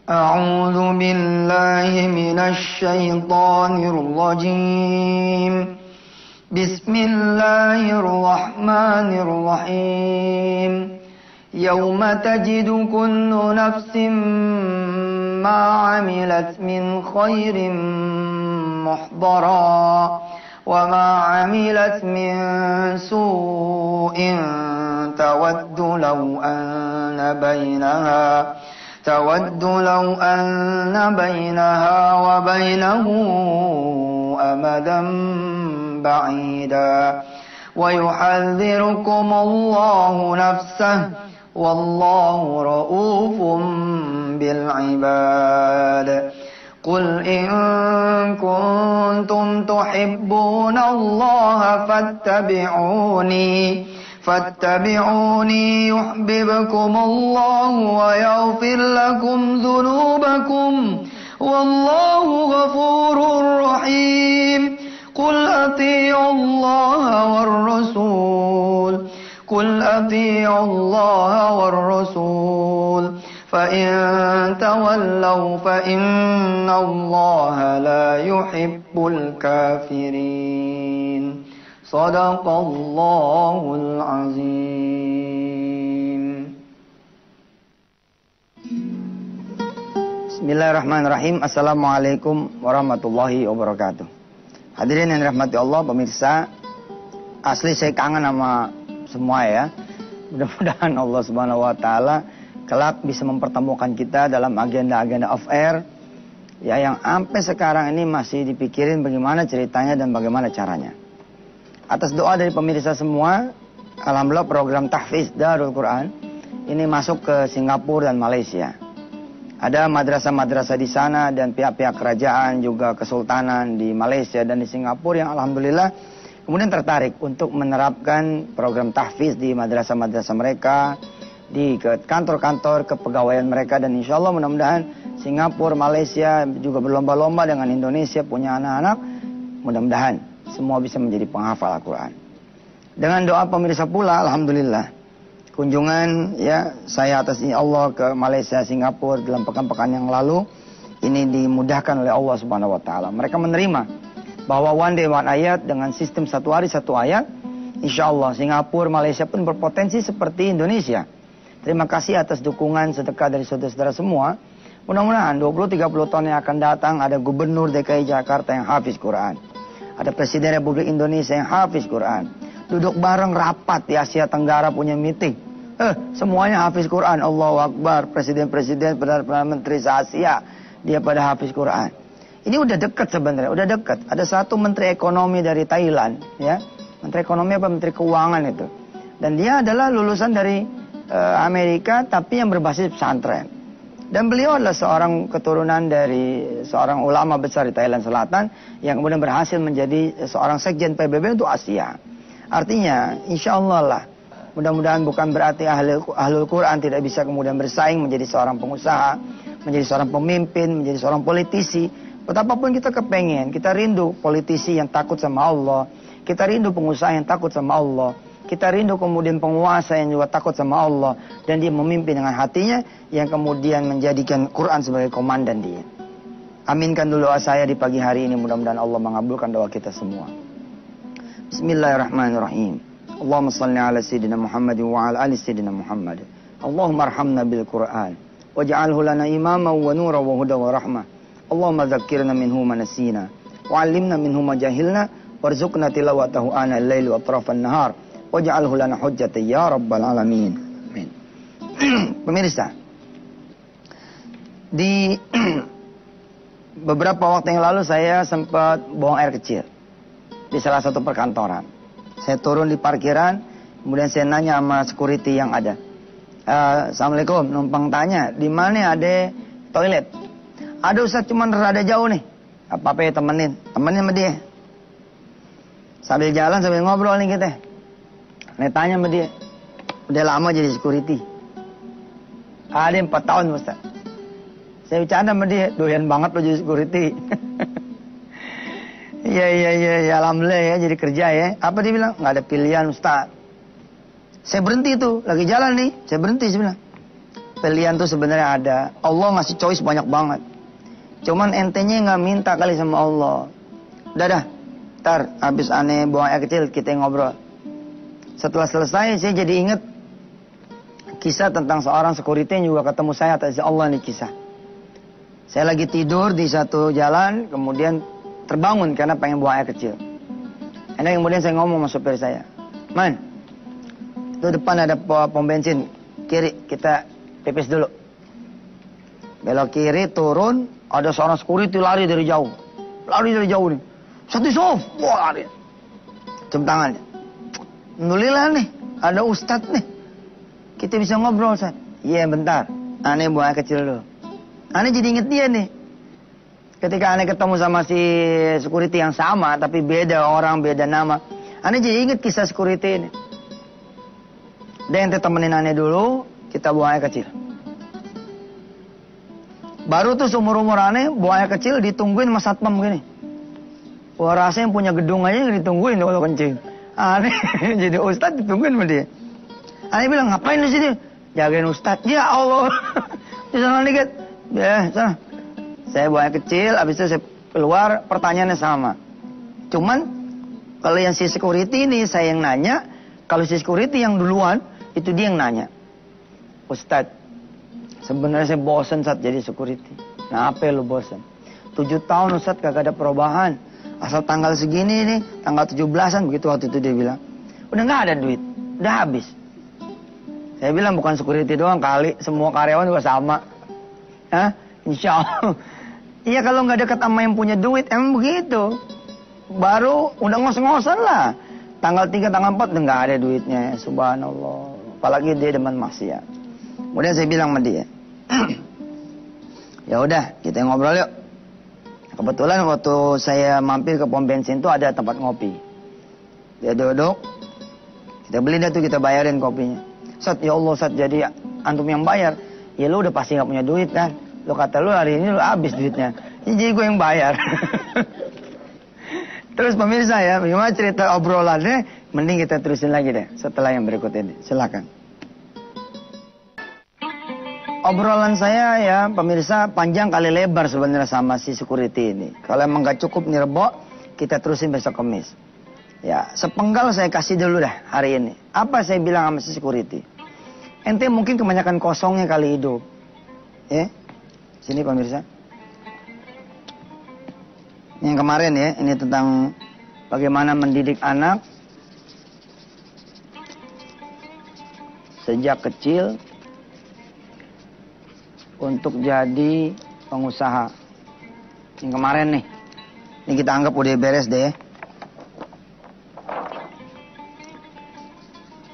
أعوذ بالله من الشيطان الرجيم بسم الله الرحمن الرحيم يوم تجد كل نفس ما عملت من خير محضرا وما عملت من سوء تود لو أن بينها وبينه أمدا بعيدا ويحذركم الله نفسه والله رؤوف بالعباد قل إن كنتم تحبون الله فاتبعوني يحببكم الله ويغفر لكم ذنوبكم والله غفور رحيم قل أطيعوا الله والرسول فإن تولوا فإن الله لا يحب الكافرين صدق الله العظيم. Bismillahirrahmanirrahim. Assalamualaikum warahmatullahi wabarakatuh. Hadirin yang dirahmati Allah, pemirsa, asli saya kangen sama semua ya. Mudah-mudahan Allah Subhanahu wa taala kelak bisa mempertemukan kita dalam agenda-agenda off air ya, yang sampai sekarang ini masih dipikirin bagaimana ceritanya dan bagaimana caranya. Atas doa dari pemirsa semua, alhamdulillah program tahfiz Darul Quran ini masuk ke Singapura dan Malaysia. Ada madrasah-madrasah di sana dan pihak-pihak kerajaan juga kesultanan di Malaysia dan di Singapura yang alhamdulillah kemudian tertarik untuk menerapkan program tahfiz di madrasah-madrasah mereka, di kantor-kantor kepegawaian mereka, dan insya Allah mudah-mudahan Singapura, Malaysia juga berlomba-lomba dengan Indonesia punya anak-anak. Mudah-mudahan semua bisa menjadi penghafal Al-Quran. Dengan doa pemirsa pula, alhamdulillah kunjungan ya saya atas izin Allah ke Malaysia, Singapura dalam pekan-pekan yang lalu ini dimudahkan oleh Allah Subhanahu wa taala. Mereka menerima bahwa one day one ayat dengan sistem satu hari satu ayat, insya Allah Singapura, Malaysia pun berpotensi seperti Indonesia. Terima kasih atas dukungan sedekah dari saudara-saudara semua. Mudah-mudahan 20-30 tahun yang akan datang ada gubernur DKI Jakarta yang hafiz Quran, ada Presiden Republik Indonesia yang hafiz Quran, duduk bareng rapat di Asia Tenggara punya meeting, semuanya hafiz Quran. Allahu Akbar. Presiden-presiden, Perdana Menteri se-Asia dia pada hafiz Quran. Ini udah dekat sebenarnya, udah dekat. Ada satu Menteri Ekonomi dari Thailand, ya, Menteri Ekonomi apa Menteri Keuangan itu, dan dia adalah lulusan dari Amerika tapi yang berbasis pesantren. Dan beliau adalah seorang keturunan dari seorang ulama besar di Thailand Selatan yang kemudian berhasil menjadi seorang sekjen PBB untuk Asia. Artinya, insya Allah lah, mudah-mudahan bukan berarti ahlul Quran tidak bisa kemudian bersaing menjadi seorang pengusaha, menjadi seorang pemimpin, menjadi seorang politisi. Betapapun kita kepengen, kita rindu politisi yang takut sama Allah, kita rindu pengusaha yang takut sama Allah, kita rindu kemudian penguasa yang juga takut sama Allah, dan dia memimpin dengan hatinya yang kemudian menjadikan Quran sebagai komandan dia. Aminkan dulu doa saya di pagi hari ini, mudah-mudahan Allah mengabulkan doa kita semua. Bismillahirrahmanirrahim. Allahumma salli ala Sayyidina Muhammad wa ala ali Sayyidina Muhammad. Allahumma arhamna bil Quran waj'alhu lana imama wa nura wa huda wa rahmah. Allahumma dzakkirna minhu ma nasina wa 'allimna minhu ma jahilna warzuqna tilawatahu ana al-laili wa atrafan nahar waj'alhu lana hujjatan ya rabbal alamin. Amin. Pemirsa, di beberapa waktu yang lalu saya sempat buang air kecil di salah satu perkantoran. Saya turun di parkiran, kemudian saya nanya sama security yang ada, Assalamualaikum, numpang tanya di mana ada toilet. Ada Ustaz, cuman rada jauh nih. Apa-apa ya temenin sama dia. Sambil jalan sambil ngobrol nih kita. Nih tanya sama dia, udah lama jadi security? Ada 4 tahun Ustaz. Saya bercanda sama dia, doyan banget lo jadi security. Iya, alhamdulillah ya jadi kerja ya. Apa dia bilang? Nggak ada pilihan Ustaz. Saya berhenti tuh, lagi jalan nih, saya berhenti, saya bilang, Pilihan tuh sebenarnya ada. Allah ngasih choice banyak banget. Cuman entenya nggak minta kali sama Allah. Udah dah, ntar habis aneh buang air kecil kita ngobrol. Setelah selesai saya jadi inget kisah tentang seorang security yang juga ketemu saya atas Allah nih kisah. Saya lagi tidur di satu jalan, kemudian terbangun karena pengen buang air kecil. Kemudian saya ngomong sama supir saya, "Man, itu depan ada pom bensin, kiri kita pipis dulu." Belok kiri, turun, ada seorang security lari dari jauh. Lari dari jauh nih. Satu soft, wah lari. Cium tangannya. Alhamdulillah nih, ada ustadz nih. Kita bisa ngobrol, Ustaz. Iya, bentar. Aneh buang air kecil dulu. Aneh jadi inget dia nih. Ketika aneh ketemu sama si security yang sama, tapi beda orang, beda nama. Aneh jadi inget kisah security ini. Dia yang temenin aneh dulu, kita buang air kecil. Baru tuh seumur-umur aneh, buang air kecil ditungguin sama satpam gini. Wah, rasanya yang punya gedung aja yang ditungguin kalau kencing. Aneh, jadi ustadz ditungguin sama dia. Aneh bilang, ngapain di sini? Jagain ustadz. Ya Allah. Di sana dikit. Ya, sana. Saya buang air kecil, habis itu saya keluar, pertanyaannya sama. Cuman, kalau yang si security ini, saya yang nanya. Kalau si security yang duluan, itu dia yang nanya. Ustadz, sebenarnya saya bosen saat jadi security. Nah, apa lu bosen? 7 tahun Ustadz kagak ada perubahan. Asal tanggal segini nih, tanggal 17-an, begitu waktu itu dia bilang. Udah gak ada duit, udah habis. Saya bilang bukan security doang kali, semua karyawan juga sama. Hah? Insya Allah. Iya kalau nggak dekat sama yang punya duit, emang begitu. Baru udah ngos-ngosan lah. Tanggal 3, tanggal 4 udah nggak ada duitnya. Subhanallah. Apalagi dia demen maksiat. Kemudian saya bilang sama dia, ya udah kita ngobrol yuk. Kebetulan waktu saya mampir ke pom bensin itu ada tempat ngopi. Dia duduk, kita beli dah tuh, kita bayarin kopinya. Ustadz, ya Allah Ustadz, jadi antum yang bayar. Ya lu udah pasti gak punya duit kan. Lu kata lu hari ini lu habis duitnya. Jadi gue yang bayar. Terus pemirsa ya, bagaimana cerita obrolannya? Mending kita terusin lagi deh setelah yang berikut ini. Silakan. Obrolan saya ya pemirsa panjang kali lebar sebenarnya sama si security ini. Kalau emang gak cukup nih Rebo, kita terusin besok Kamis. Ya, sepenggal saya kasih dulu dah hari ini. Apa saya bilang sama si security? Ente mungkin kebanyakan kosongnya kali hidup. Ya, sini pemirsa. Yang kemarin ya, ini tentang bagaimana mendidik anak sejak kecil untuk jadi pengusaha. Yang kemarin nih, ini kita anggap udah beres deh.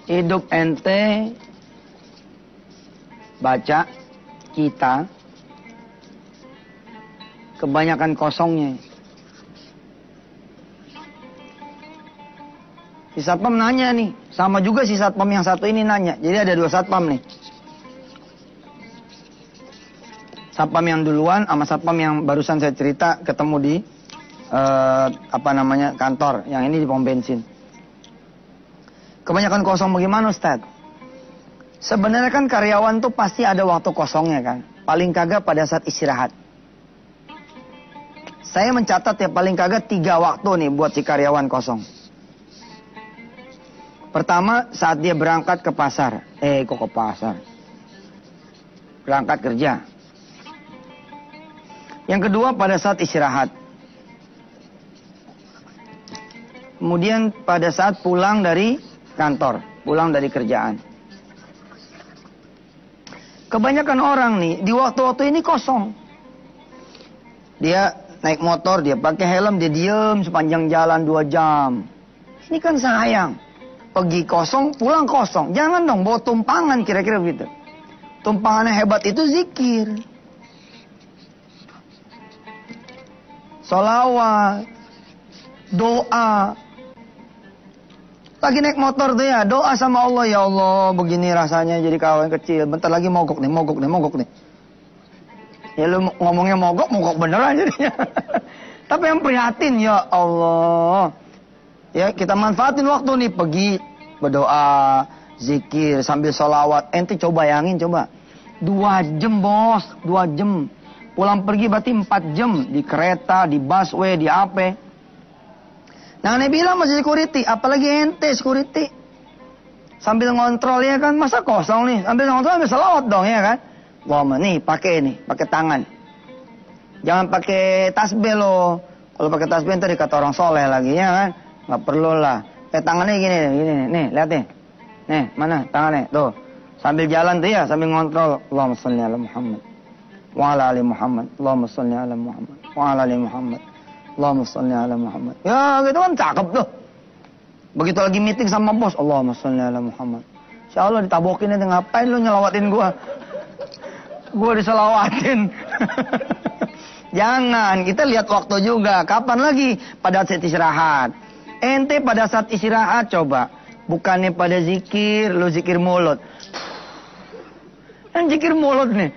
Hidup ente, baca, kita, kebanyakan kosongnya. Si satpam nanya nih, sama juga si satpam yang satu ini nanya. Jadi ada 2 satpam nih. Satpam yang duluan sama satpam yang barusan saya cerita ketemu di kantor. Yang ini di pom bensin. Kebanyakan kosong bagaimana Ustaz? Sebenarnya kan karyawan tuh pasti ada waktu kosongnya kan. Paling kagak pada saat istirahat. Saya mencatat ya paling kagak 3 waktu nih buat si karyawan kosong. Pertama saat dia berangkat ke pasar. Kok ke pasar? Berangkat kerja. Yang kedua pada saat istirahat. Kemudian pada saat pulang dari kantor, pulang dari kerjaan. Kebanyakan orang nih di waktu-waktu ini kosong. Dia naik motor, dia pakai helm, dia diem sepanjang jalan 2 jam. Ini kan sayang. Pergi kosong, pulang kosong. Jangan dong bawa tumpangan kira-kira begitu. Tumpangannya hebat itu zikir. Sholawat. Doa. Lagi naik motor tuh ya, doa sama Allah, ya Allah, begini rasanya jadi kawan kecil. Bentar lagi mogok nih. Ya lu ngomongnya mogok beneran jadinya. Tapi yang prihatin, ya Allah. Ya kita manfaatin waktu nih, pergi berdoa, zikir, sambil sholawat. Ente coba bayangin, coba. 2 jam bos, 2 jam. Pulang pergi berarti 4 jam. Di kereta, di busway, di apa. Nah, aneh bilang masih security. Apalagi ente security. Sambil ngontrol ya kan. Masa kosong nih. Sambil ngontrol ambil selawat dong ya kan. Wah, nih pakai tangan. Jangan pakai tasbih loh. Kalau pakai tasbih ntar dikata orang soleh lagi ya kan. Nggak perlu lah. Tangannya gini. Nih, lihat nih. Nih, mana tangannya? Tuh. Sambil jalan tuh ya, sambil ngontrol. Allahumma sholli ala Muhammad. Wa ala ali Muhammad. Allahumma sholli ala Muhammad. Wa ala ali Muhammad. Allahumma sholli ala Muhammad. Ya, gitu kan cakep tuh. Begitu lagi meeting sama bos, Allahumma sholli ala Muhammad. Insya Allah ditabokin itu, ngapain lu nyelawatin gua? Gua diselawatin. Jangan, kita lihat waktu juga. Kapan lagi? Pada saat istirahat. Ente pada saat istirahat coba. Bukannya pada zikir, lu zikir mulut. Kan zikir mulut nih.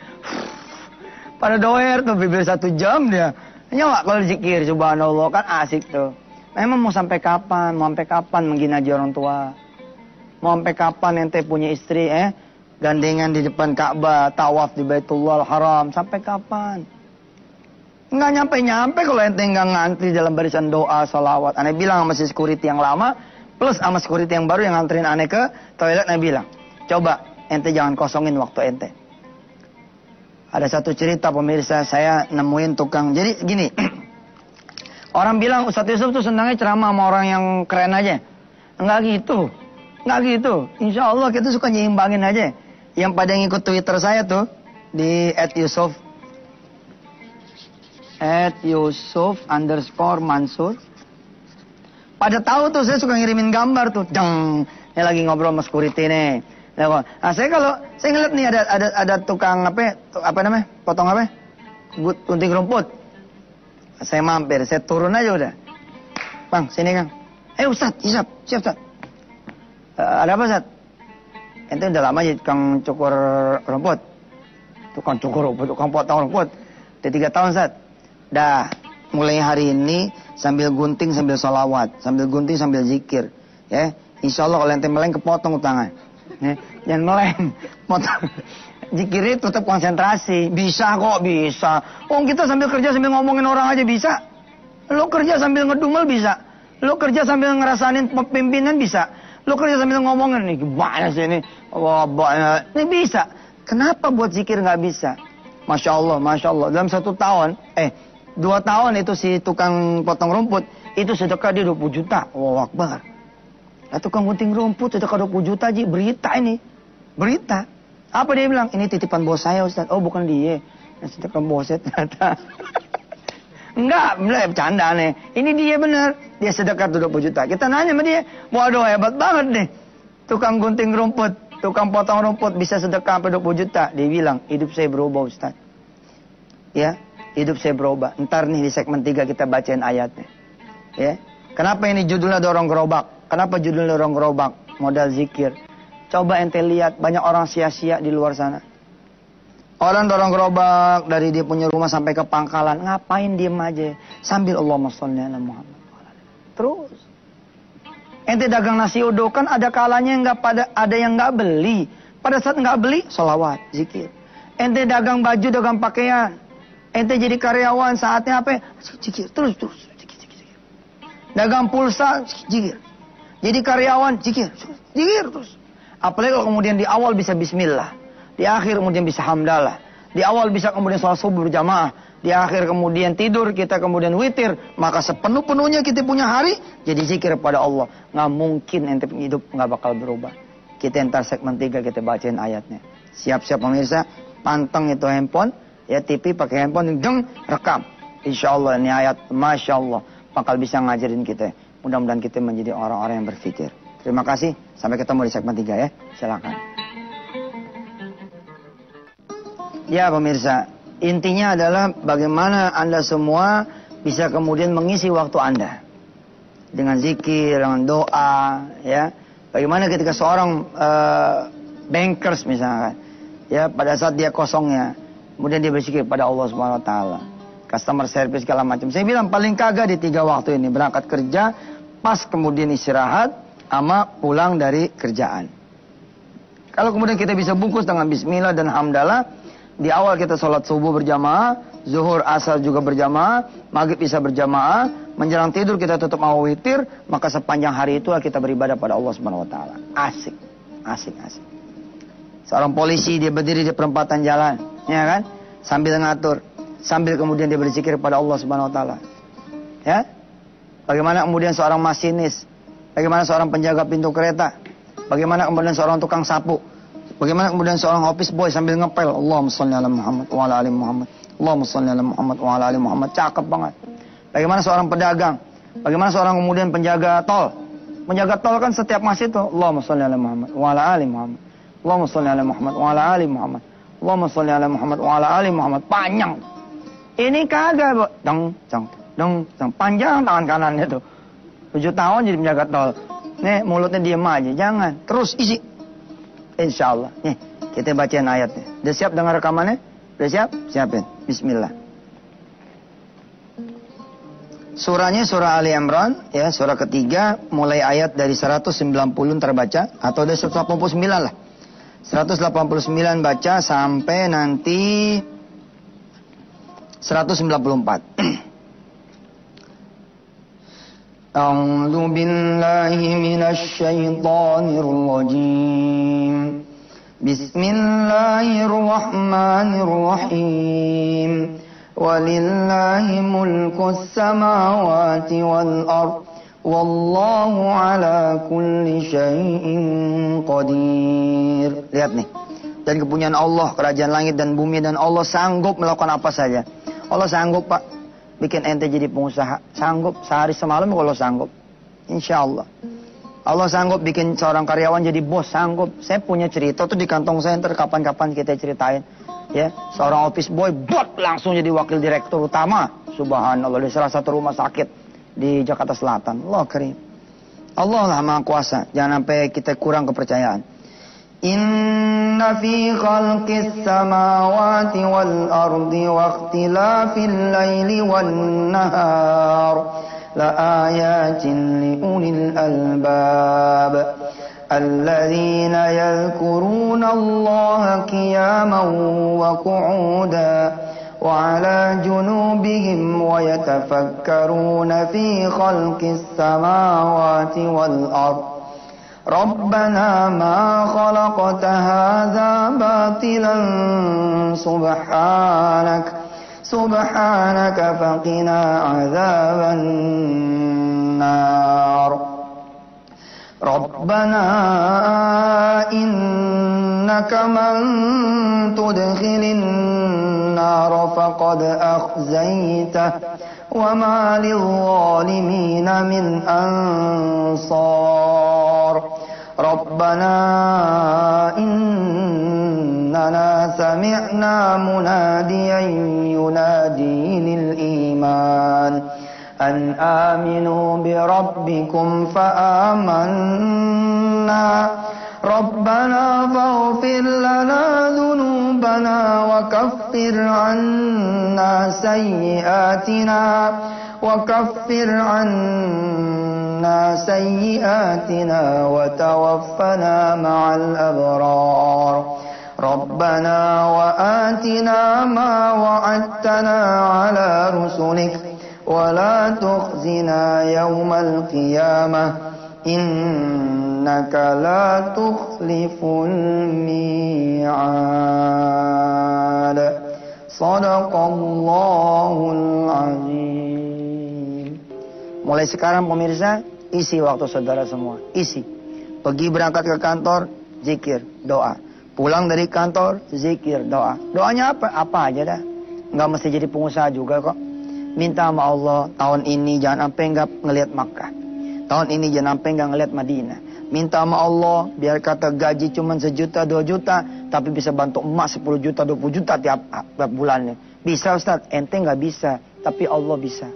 Pada doer tuh bibir 1 jam dia. Nyawa kalau zikir, subhanallah kan asik tuh. Memang mau sampai kapan? Mau sampai kapan mengginaji orang tua? Mau sampai kapan ente punya istri gandengan di depan Ka'bah, tawaf di Baitullah Haram, sampai kapan? Nggak nyampe-nyampe kalau ente nggak ngantri dalam barisan doa, salawat. Aneh bilang sama security yang lama, plus sama security yang baru yang nganterin aneh ke toilet, aneh bilang, coba ente jangan kosongin waktu ente. Ada satu cerita pemirsa, saya nemuin tukang, jadi gini, orang bilang Ustadz Yusuf tuh senangnya ceramah sama orang yang keren aja. Enggak gitu. Enggak gitu. Insya Allah kita suka nyimbangin aja. Yang pada ngikut Twitter saya tuh, di @Yusuf @Yusuf_Mansur. Pada tahu tuh saya suka ngirimin gambar tuh. Deng, ini lagi ngobrol sama security nih. Nah, saya ngeliat nih ada tukang apa namanya? Potong apa? Gunting rumput. Saya mampir, saya turun aja udah. Bang, sini Kang. Ustadz, siap Ustadz. Ada apa Ustadz? Ente udah lama jadi tukang cukur rumput. Tukang cukur rumput, tukang potong rumput. Udah 3 tahun Ustadz. Dah, mulai hari ini sambil gunting sambil sholawat. Sambil gunting sambil zikir. Ya, insya Allah kalau ente meleng kepotong tangan. Jangan meleng. Potong. Zikirnya tetap konsentrasi. Bisa kok, bisa. Kita sambil kerja sambil ngomongin orang aja bisa. Lo kerja sambil ngedumel bisa. Lo kerja sambil ngerasain pimpinan bisa. Lo kerja sambil ngomongin nih gimana sih ini. Ini bisa. Kenapa buat zikir nggak bisa? Masya Allah, Masya Allah. Dalam 1 tahun, 2 tahun itu si tukang potong rumput itu sedekah dia 20 juta. Allahu Akbar. Nah, tukang gunting rumput sedekah 20 juta aja. Berita ini. Berita. Apa dia bilang? Ini titipan bos saya Ustaz. Oh bukan dia. Nah, sedekah bosnya ternyata. Enggak, bercanda nih. Ini dia benar. Dia sedekah 20 juta. Kita nanya sama dia. Waduh hebat banget nih. Tukang gunting rumput. Tukang potong rumput bisa sedekah sampai 20 juta. Dia bilang, hidup saya berubah Ustaz. Ya, hidup saya berubah. Ntar nih di segmen 3 kita bacain ayatnya. Ya. Kenapa ini judulnya dorong gerobak? Kenapa judulnya dorong gerobak? Modal zikir. Coba ente lihat banyak orang sia-sia di luar sana. Orang dorong gerobak dari dia punya rumah sampai ke pangkalan. Ngapain diem aja? Sambil Allahumma sholli ala Muhammad. Terus. Ente dagang nasi uduk kan ada kalanya ada yang nggak beli. Pada saat nggak beli, sholawat, zikir. Ente dagang baju, dagang pakaian. Ente jadi karyawan saatnya apa? Zikir. Terus. Zikir. Dagang pulsa, zikir. Jadi karyawan, zikir terus. Apalagi kalau kemudian di awal bisa bismillah. Di akhir kemudian bisa hamdalah. Di awal bisa kemudian sholat subuh berjamaah. Di akhir kemudian tidur, kita kemudian witir. Maka sepenuh-penuhnya kita punya hari, jadi zikir pada Allah. Nggak mungkin ente hidup nggak bakal berubah. Kita entar segmen 3 kita bacain ayatnya. Siap-siap pemirsa, panteng itu handphone. Ya TV pakai handphone, rekam. Insya Allah ini ayat, Masya Allah. Bakal bisa ngajarin kita. Mudah-mudahan kita menjadi orang-orang yang berpikir. Terima kasih. Sampai ketemu di segmen 3 ya. Silakan. Ya pemirsa, intinya adalah bagaimana Anda semua bisa kemudian mengisi waktu Anda. Dengan zikir, dengan doa, ya. Bagaimana ketika seorang bankers misalkan, ya pada saat dia kosongnya, kemudian dia berzikir pada Allah Subhanahu Wa Taala. Customer service segala macam. Saya bilang paling kagak di 3 waktu ini. Berangkat kerja, pas kemudian istirahat, sama pulang dari kerjaan. Kalau kemudian kita bisa bungkus dengan bismillah dan hamdalah, di awal kita sholat subuh berjamaah, zuhur asar juga berjamaah, maghrib isya berjamaah, menjelang tidur kita tutup mau witir, maka sepanjang hari itulah kita beribadah pada Allah Subhanahu wa taala. Asik. Asik. Seorang polisi dia berdiri di perempatan jalan, ya kan? Sambil ngatur, sambil kemudian dia berzikir kepada Allah Subhanahu wa taala. Ya? Bagaimana kemudian seorang masinis, bagaimana seorang penjaga pintu kereta, bagaimana kemudian seorang tukang sapu, bagaimana kemudian seorang office boy sambil ngepel, Allahumma shalli ala Muhammad wa ala ali Muhammad, Allahumma shalli ala Muhammad wa ala ali Muhammad. Cakep banget. Bagaimana seorang pedagang, bagaimana seorang kemudian penjaga tol. Menjaga tol kan setiap masjid tuh, Allahumma shalli ala Muhammad wa ala ali Muhammad, Allahumma shalli ala Muhammad wa ala ali Muhammad, Allahumma shalli ala Muhammad wa ala ali Muhammad. Panjang. Ini kagak, dong. Panjang tangan kanannya tuh. 7 tahun jadi penjaga tol. Nih, mulutnya diem aja. Jangan. Terus isi. Insya Allah. Nih, kita bacain ayatnya. Udah siap dengar rekamannya? Udah siap? Siapin. Bismillah. Surahnya surah Ali Imran, ya, surah ketiga, mulai ayat dari 190 terbaca, atau dari 189 lah. 189 baca sampai nanti 194. A'udzu billahi minasy syaithanir rajim. Bismillahirrahmanirrahim. Walillahi mulkus samawati wal ardh. Wallahu ala kulli syai'in qadir. Lihat nih. Dan kepunyaan Allah, kerajaan langit dan bumi, dan Allah sanggup melakukan apa saja. Allah sanggup, Pak, bikin ente jadi pengusaha. Sanggup, sehari semalam kalau sanggup. Insya Allah. Allah sanggup bikin seorang karyawan jadi bos, sanggup. Saya punya cerita tuh di kantong saya, ntar kapan-kapan kita ceritain. Ya, seorang office boy, langsung jadi wakil direktur utama. Subhanallah, di salah satu rumah sakit di Jakarta Selatan. Allah karim. Allah lah maha kuasa. Jangan sampai kita kurang kepercayaan. Inna fi khalqis samawati wal ardi wa ikhtilafil laili wan nahar la ayatin li ulil albab alladzina yadhkuruna Allaha qiyaman wa qu'udan wa 'ala junubihim wa yatafakkaruna fi khalqis samawati wal ardi Rabbana ma khalaqta hadza batilan subhanaka faqina adzaban nar. Rabbana innaka man tudkhilin nar faqad akhzaytah wa ma lil-zalimin min ansar. ربنا إننا سمعنا مناديا ينادي للإيمان أن آمنوا بربكم فآمنا ربنا فاغفر لنا ذنوبنا وكفر عنا سيئاتنا وتوفنا مع الأبرار ربنا وآتنا ما وعدتنا على رسلك ولا تخزنا يوم القيامة إنك لا تخلف الميعاد صدق الله العظيم. Mulai sekarang pemirsa, isi waktu saudara semua. Isi. Pergi berangkat ke kantor, zikir, doa. Pulang dari kantor, zikir, doa. Doanya apa? Apa aja dah. Nggak mesti jadi pengusaha juga kok. Minta sama Allah, tahun ini jangan sampai nggak ngelihat Makkah. Tahun ini jangan sampai nggak ngelihat Madinah. Minta sama Allah, biar kata gaji cuma 1 juta, 2 juta, tapi bisa bantu emak 10 juta, 20 juta tiap bulannya. Bisa Ustaz? Ente nggak bisa, tapi Allah bisa.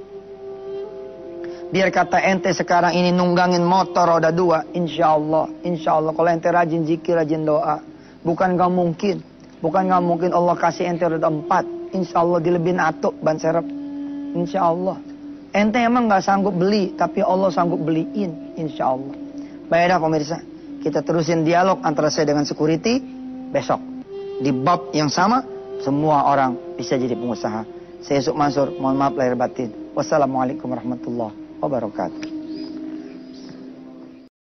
Biar kata ente sekarang ini nunggangin motor roda 2, insya Allah kalau ente rajin zikir, rajin doa, bukan gak mungkin Allah kasih ente roda 4, insya Allah dilebihin atuk ban serep, insya Allah. Ente emang gak sanggup beli, tapi Allah sanggup beliin, insya Allah. Baiklah pemirsa, kita terusin dialog antara saya dengan security. Besok di bab yang sama, semua orang bisa jadi pengusaha. Saya Yusuf Mansur, mohon maaf lahir batin. Wassalamualaikum warahmatullahi wabarakatuh.